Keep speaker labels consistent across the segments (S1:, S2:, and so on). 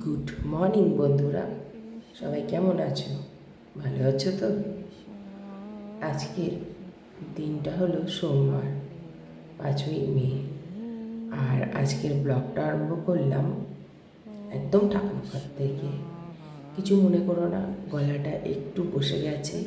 S1: Good morning বন্ধুরা, সবাই কেমন আছো? ভালো আছো তো? আজকের দিনটা হলো সোমবার, 5ই মে। আর আজকের ব্লগটা আরম্ভ করলাম একদম ঠাকুরঘর থেকে। কিছু মনে করো না, গলাটা একটু বসে গেছে,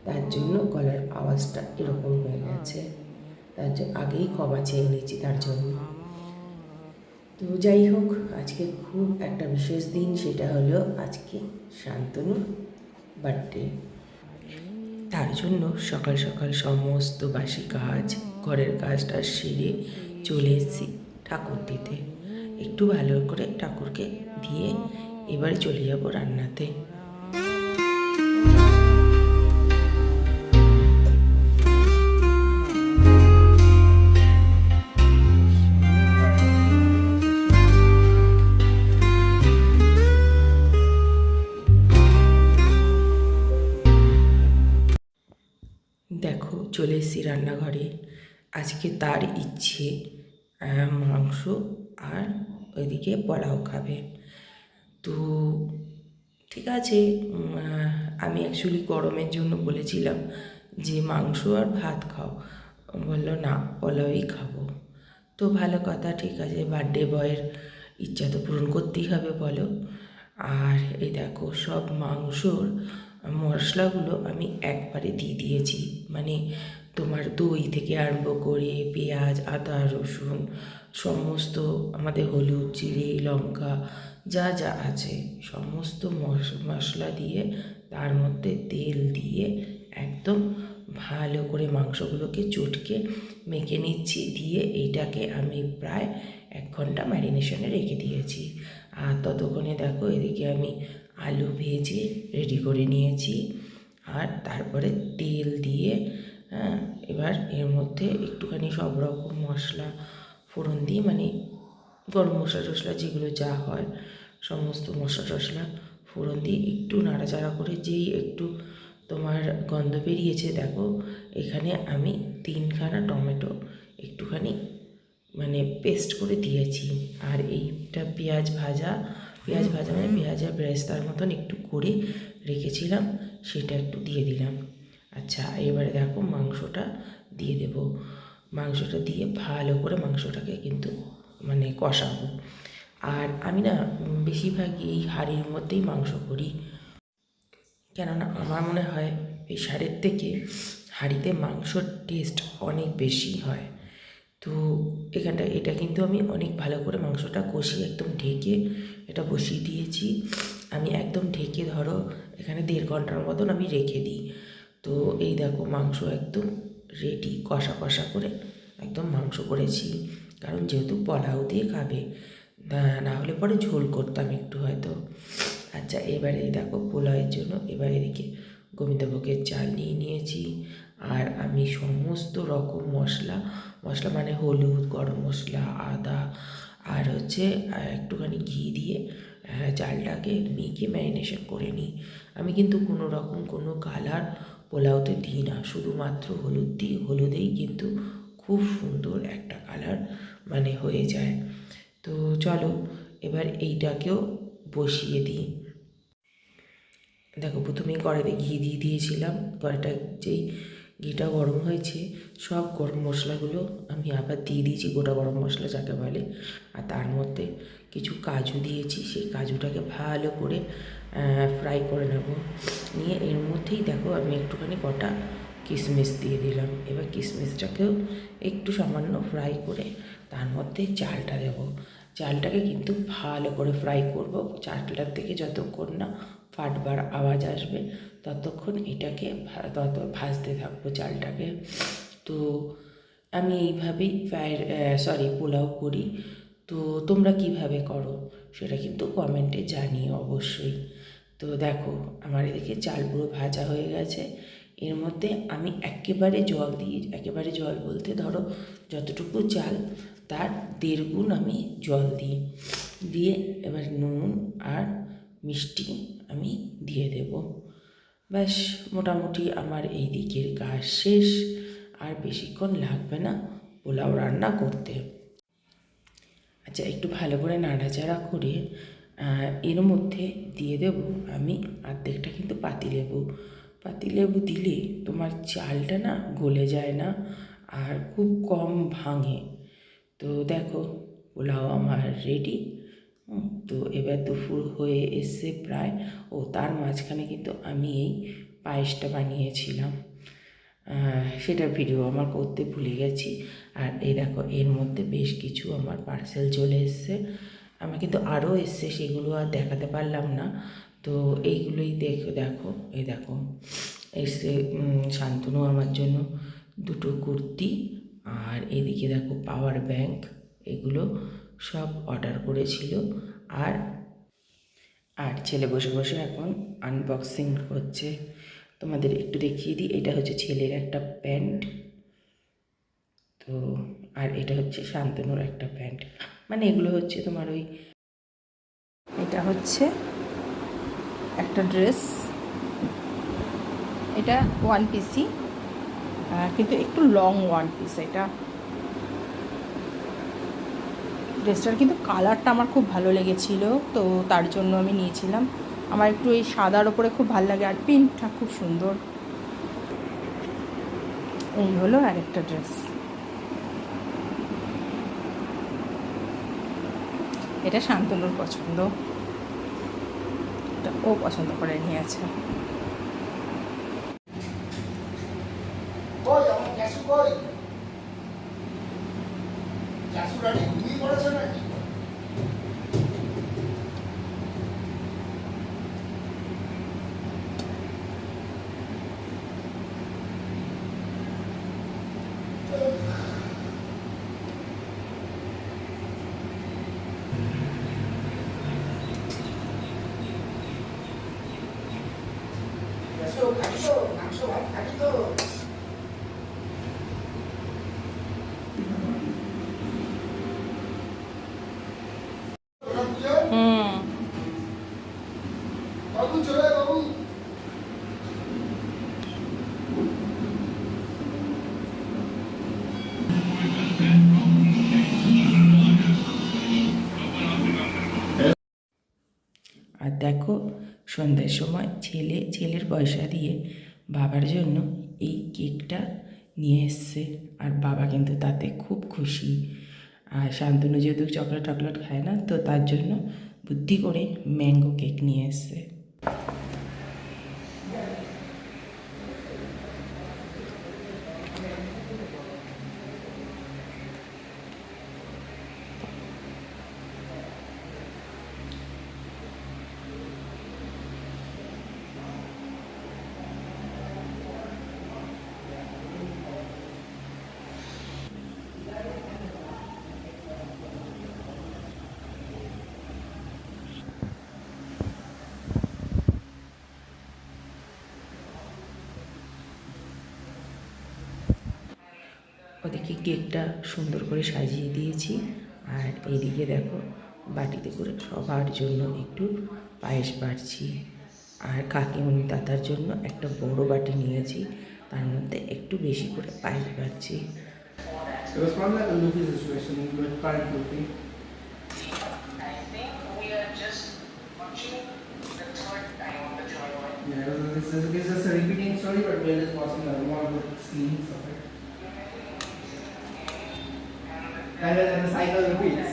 S1: তার জন্য গলার আওয়াজটা এরকম হয়ে গেছে। তার জন্য আগেই ক্ষমা চেয়ে নিয়েছি তার জন্য। তো যাই হোক, আজকে খুব একটা বিশেষ দিন, সেটা হলো আজকে শান্তনুর বার্থডে। তার জন্য সকাল সকাল সমস্ত বাসি কাজ, ঘরের কাজটা সেরে চলে এসেছি ঠাকুর দিতে। একটু ভালো করে ঠাকুরকে দিয়ে এবারে চলে যাব রান্নাতে। দেখো, চলে এসেছি রান্নাঘরে। আজকে তার ইচ্ছে মাংস আর ওইদিকে পোলাও খাবে। তো ঠিক আছে, আমি অ্যাকচুয়ালি গরমের জন্য বলেছিলাম যে মাংস আর ভাত খাও। বললো না, পোলাওই খাবো। তো ভালো কথা, ঠিক আছে, বার্থডে বয়ের ইচ্ছা তো পূরণ করতেই হবে বলো। আর এই দেখো, সব মাংসর মশলাগুলো আমি একবারে দিয়ে দিয়েছি। মানে তোমার দই থেকে আরম্ভ করে পেঁয়াজ, আদা, রসুন, সমস্ত আমাদের হলুদ, জিরে, লঙ্কা যা যা আছে সমস্ত মশলা দিয়ে, তার মধ্যে তেল দিয়ে একদম ভালো করে মাংসগুলোকে চটকে মেখে নিচ্ছি। দিয়ে এইটাকে আমি প্রায় 1 ঘন্টা ম্যারিনেশনে রেখে দিয়েছি। আর ততক্ষণে দেখো, এদিকে আমি আলু ভেজে রেডি করে নিয়েছি। আর তারপরে তেল দিয়ে এবার এর মধ্যে একটুখানি সব রকম মশলা ফোড়ন দিয়ে, মানে গরম মশলা টশলা যেগুলো যা হয় সমস্ত মশলা টশলা ফোড়ন দিয়ে একটু নাড়াচাড়া করে, যেই একটু তোমার গন্ধ বেরিয়েছে, দেখো এখানে আমি 3খানা টমেটো একটুখানি মানে পেস্ট করে দিয়েছি। আর এইটা পেঁয়াজ ভাজা মানে পেঁয়াজের বেরেস্তার মতন একটু করে রেখেছিলাম, সেটা একটু দিয়ে দিলাম। আচ্ছা, এবারে দেখো মাংসটা দিয়ে দেব। মাংসটা দিয়ে ভালো করে মাংসটাকে কিন্তু মানে কষাবো। আর আমি না বেশিরভাগই এই হাঁড়ির মধ্যেই মাংস করি, কেননা আমার মনে হয় এই শাড়ির থেকে হাঁড়িতে মাংসর টেস্ট অনেক বেশি হয়। তো এটা কিন্তু আমি অনেক ভালো করে মাংসটা কষিয়ে একদম ঢেকে এটা বসিয়ে দিয়েছি। আমি একদম ঢেকে ধরো এখানে 1.5 ঘন্টার মতন আমি রেখে দিই। তো এই দেখো, মাংস একদম রেডি, কষা কষা করে একদম মাংস করেছি। কারণ যেহেতু পোলাও দিয়ে খাবে, না হলে পরে ঝোল করতাম একটু হয়তো। আচ্ছা, এবারে দেখো পোলাওয়ের জন্য এবার এদিকে গোবিন্দভোগের চাল নিয়ে নিয়েছি। আর আমি সমস্ত রকম মশলা মানে হলুদ, গরম মশলা, আদা আর হচ্ছে একটুখানি ঘি দিয়ে চালটাকে মেখে ম্যারিনেশন করে নিই। আমি কিন্তু কোনো রকম কোনো কালার পোলাওতে দিই না, শুধুমাত্র হলুদ দিই। হলুদেই কিন্তু খুব সুন্দর একটা কালার মানে হয়ে যায়। তো চলো এবার এইটাকেও বসিয়ে দিই। দেখো, প্রথমেই কড়াইতে ঘি দিয়ে দিয়েছিলাম। কড়াইটা যেই ঘিটা গরম হয়েছে, সব গরম মশলাগুলো আমি আবার দিয়ে দিয়েছি, গোটা গরম মশলা যাকে বলে। আর তার মধ্যে কিছু কাজু দিয়েছি, সেই কাজুটাকে ভালো করে ফ্রাই করে নেব। নিয়ে এর মধ্যেই দেখো আমি একটুখানি কটা কিশমিশ দিয়ে দিলাম। এবার কিশমিশটাকেও একটু সামান্য ফ্রাই করে তার মধ্যে চালটা দেবো। চালটাকে কিন্তু ভালো করে ফ্রাই করব। চালটার থেকে যতক্ষণ না ফাটবার আওয়াজ আসবে ততক্ষণ এটাকে ভাজতে থাকবো চালটাকে। তো আমি এইভাবেই পোলাও করি। তো তোমরা কিভাবে করো সেটা কিন্তু কমেন্টে জানিও অবশ্যই। তো দেখো, আমার এদিকে চাল পুরো ভাজা হয়ে গেছে। এর মধ্যে আমি একেবারে জল দিই, একেবারে জল বলতে ধরো যতটুকু চাল তার 1.5 গুণ আমি জল দিই। দিয়ে এবার নুন আর মিষ্টি আমি দিয়ে দেব। ব্যাস, মোটামুটি আমার এই দিকের কাজ শেষ। আর বেশিক্ষণ লাগবে না পোলাও রান্না করতে। আচ্ছা, একটু ভালো করে নাড়াচাড়া করে এর মধ্যে দিয়ে দেব আমি অর্ধেকটা কিন্তু পাতিলেবু। পাতিলেবু দিলে তোমার চালটা না গলে যায় না আর খুব কম ভাঙে। তো দেখো পোলাও আমার রেডি। তো এবার দুপুর হয়ে এসছে প্রায়। তার মাঝখানে কিন্তু আমি এই পায়েসটা বানিয়েছিলাম, সেটা ভিডিও আমার করতে ভুলে গেছি। আর এই দেখো এর মধ্যে বেশ কিছু আমার পার্সেল চলে এসছে। আমার কিন্তু আরও এসছে, সেগুলো আর দেখাতে পারলাম না। তো এইগুলোই দেখো এই দেখো এসছে শান্তনু আমার জন্য দুটো কুর্তি, আর এদিকে দেখো পাওয়ার ব্যাংক, এগুলো সব অর্ডার করেছিল। আর আর ছেলে বসে বসে এখন আনবক্সিং করছে। তোমাদের একটু দেখিয়ে দিই, এটা হচ্ছে ছেলের একটা প্যান্ট, তো আর এটা হচ্ছে শান্তনুর একটা প্যান্ট। মানে এগুলো হচ্ছে তোমার ওই,
S2: এটা হচ্ছে একটা ড্রেস, এটা ওয়ান পিসই, কিন্তু একটু লং ওয়ান পিস। এটা ড্রেসটার কিন্তু কালারটা আমার খুব ভালো লেগেছিল, তো তার জন্য আমি নিয়েছিলাম। আমার একটু এই সাদার ওপরে খুব ভালো লাগে, আর প্রিন্টটা খুব সুন্দর। এই হলো আরেকটা ড্রেস, এটা শান্তনুর পছন্দ, এটা ও পছন্দ করে নিয়েছে।
S1: আর দেখো সন্ধ্যার সময় ছেলের পয়সা দিয়ে বাবার জন্য এই কেকটা নিয়ে এসছে, আর বাবা কিন্তু তাতে খুব খুশি। আর শান্তনু যেহেতু চকলেট টকলেট খায় না, তো তার জন্য বুদ্ধি করে ম্যাঙ্গো কেক নিয়ে এসছে। ওদিকে কেকটা সুন্দর করে সাজিয়ে দিয়েছি, আর এইদিকে দেখো বাটিতে করে সবার জন্য একটু পায়েস বাড়ছি। আর কাকিমণি দাদার জন্য একটা বড় বাটি নিয়েছি, তার মধ্যে একটু বেশি করে পায়েস বাড়ছি।
S3: It was probably like a Luffy situation with current Luffy.
S4: I think we are just watching the third time of the Joyride.
S3: Yeah, this is just a repeating story, but we're just watching one of the scenes of it. And the cycle repeats.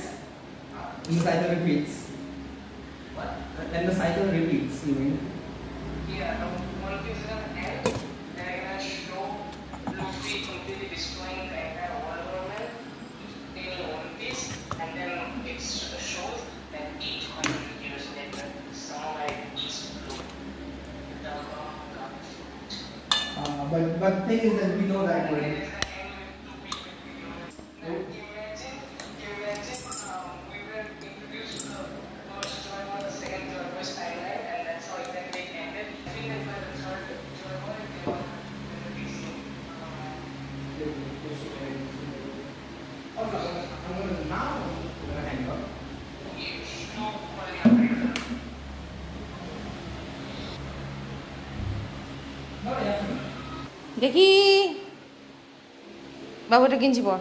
S3: And the cycle repeats.
S4: What?
S3: And the cycle repeats, you mean?
S4: Yeah, the One Piece is gonna end. They're gonna show Luffy completely destroying the entire world government in One Piece, and then it shows that 800 years later, sunlight is blue. The world got food.
S3: But the thing is that we know that
S4: And
S3: when
S4: then it's gonna end with 2 people. Now imagine we were introduced to the first Joyride, the second Joyride timeline, and that's how exactly it ended. I think that by the third Joyride, they were releasing.
S3: also, I'm gonna now hang up. No, yeah.
S2: দেখি বাবুটা কিনছি পর।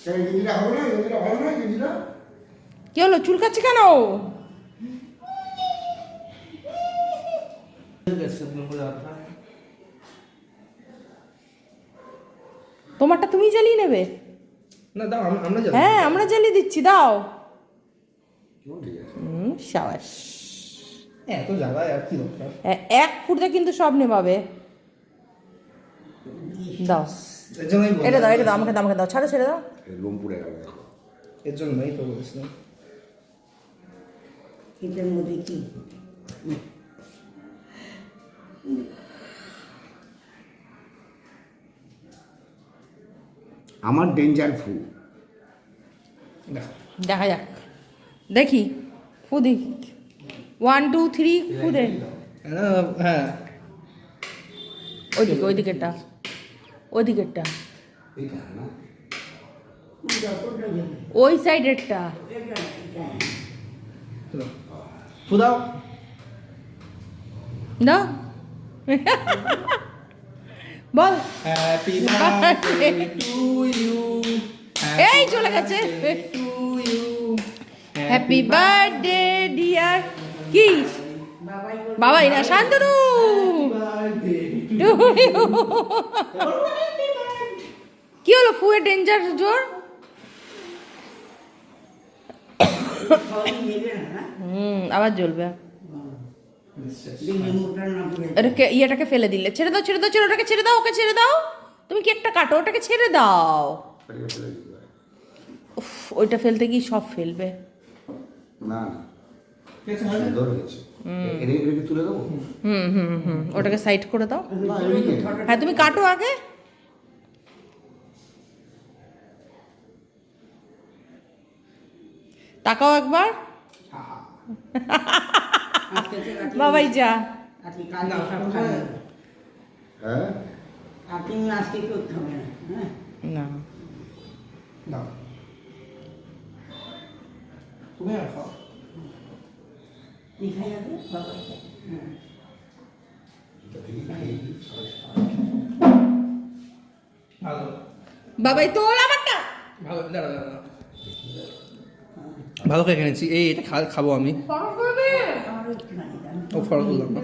S5: গেঞ্জিটা হবে না, গেঞ্জিটা ভালো না, গেঞ্জিটা
S2: কি হলো, চুলকাচ্ছে কেন? তোমারটা তুমি জ্বালিয়ে নেবে?
S3: না দাও, আমরা যাবো।
S2: হ্যাঁ আমরা জ্বালিয়ে দিচ্ছি, দাও।
S5: ঠিক আছে।
S2: সাবাস।
S3: এত জায়গায় আর কি দরকার?
S2: এক ফুটতে কিন্তু সব নেবাবে। দাও,
S3: এর জন্যই
S2: এটা দাও,
S3: বললাম।
S2: এটা দাও, আমাকে দাও, আমাকে দাও, ছাড়ো, ছেড়ে দাও।
S5: এই লোম পুড়ে গেল দেখো।
S3: এর জন্যই তো বলেছিলাম।
S6: এটার মধ্যে কি
S5: আমার ডেঞ্জার ফু।
S3: দেখো
S2: দেখা যাক, দেখি ফু দি, 1 2 3 ফু দে।
S3: হ্যাঁ
S2: ওইদিকে, ওইদিকেরটা, ওইদিকেরটা,
S5: এইটা না,
S6: যতটা যাবে
S2: ওই সাইডেরটা।
S6: এটা এটা
S3: ফুদাও।
S2: না বল।
S3: Happy birthday to you.
S2: এই চলে গেছে।
S3: To you.
S2: Happy birthday dear কি
S6: বাবাই
S2: বাবাই না, শান্তনু। কি হলো, ফুয়ে ডেঞ্জার জোর?
S6: সবই নেবে না,
S2: আবার জ্বলবে।
S6: দেখবে মোটা না পড়ে
S2: এটাকে, ইয়েটাকে ফেলে দিলে। ছেড়ে দাও, ছেড়ে দাও, ছেড়ে, ওটাকে ছেড়ে দাও, ওকে ছেড়ে দাও। তুমি কেকটা কাটো, ওটাকে ছেড়ে দাও।
S5: ফেলে ফেলে দিতে হয়।
S2: উফ, ওইটা ফেলতে গিয়ে সব ফেলবে।
S5: না না, সুন্দর হয়েছে। এটা এটা কি তুলে দেবো?
S2: ওটাকে সাইড করে দাও।
S5: না, এদিকে।
S2: হ্যাঁ তুমি কাটো আগে। তাকাও একবার।
S6: আজকে তো রাতে
S2: বাবাই যা।
S6: আপনি কাল সব খাবেন,
S5: হ্যাঁ,
S6: আপনি আজকে করতে হবে না, হ্যাঁ
S2: না
S3: দাও। তুমি আর খাও।
S6: দেখা যাবে বাবাই, হ্যাঁ
S5: এটা থেকে খেয়ে দিই, সবাই
S3: ভালো
S2: বাবাই তোল আমারটা।
S3: ভালো, দাঁড়া দাঁড়া দাঁড়া। ভালো খেয়ে এনেছি। এই এটা খাবো আমি।
S6: আমারও একটুখানি দাম
S3: ও ফলো করলাম না।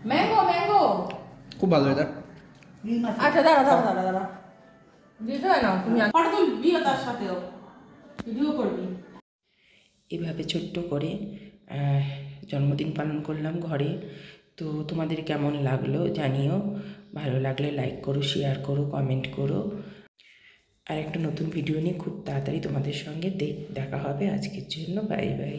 S2: Mango, mango.
S3: খুব ভালো এটা।
S6: ক্রিম আছে
S2: আচ্ছা দাঁড়া দাঁড়া দাঁড়া দাঁড়া, দিতে হয় না তুমি, ফটো তুলবি তার সাথেও, ভিডিও করবি।
S1: এভাবে ছোট্ট করে জন্মদিন পালন করলাম ঘরে। তো তোমাদের কেমন লাগলো জানিও। ভালো লাগলে লাইক করো, শেয়ার করো, কমেন্ট করো। আর একটা নতুন ভিডিও নিয়ে খুব তাড়াতাড়ি তোমাদের সঙ্গে দেখা হবে। আজকের জন্য বাই বাই।